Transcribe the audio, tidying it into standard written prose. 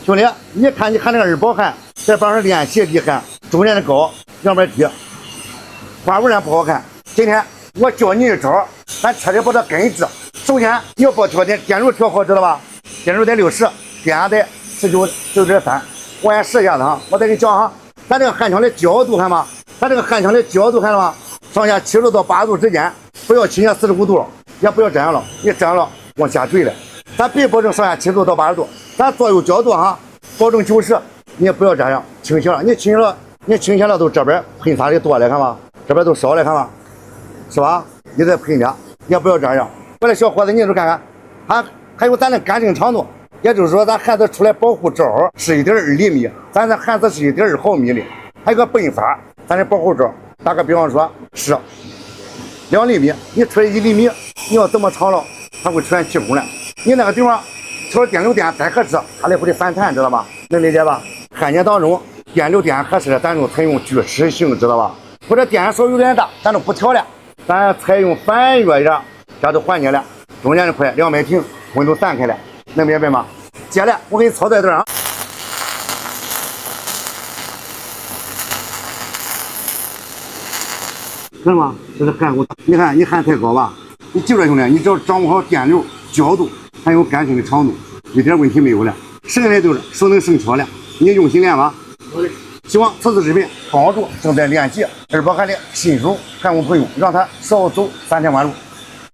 兄弟，你看那个二宝焊，这帮是连鞋底焊，中间的高，两边低，花纹上不好看。今天我教你一招，咱彻底把它根治。首先你要把电流调好，知道吧？电流得60，电压得19.3。我先试一下子哈，我再给你讲哈。咱这个焊枪的角度看吗？咱这个焊枪的角度看了吗？上下70度到80度之间，不要倾斜45度，也不要这样了，你这样了往下坠了。咱别保证上下70度到80度，咱左右角度哈，保证90，你也不要这样倾斜了，你倾斜了都这边喷洒的多了，看吧？这边都少了，看吧？是吧？你再喷点，也不要这样。我的小伙子，你都看看，还有咱的干净长度，也就是说咱焊子出来保护罩是1.2厘米，咱的焊子是1.2毫米的。还有个奔发，咱的保护罩，打个比方说是2厘米，你出来1厘米，你要这么长了，它会出现气孔了。你那个地方调电流电再合适，它来不得反弹，知道吧？能理解吧？焊接当中电流电合适，咱就采用锯齿形，知道吧？或者电稍有点大，咱都不调了，咱采用反月牙，这都缓解了。中间这块2边停，温度散开了，能明白吗？接下来我给你操作这样。看吗？这是焊骨，你看你焊太高吧？你记住兄弟，你只要掌握好电流、角度，还有干性的长度，一点问题没有了。剩下的就是手能省巧了。你用心练吧。好嘞。希望此次视频帮助正在练习2宝焊的新手焊工朋友，让他少走3天弯路。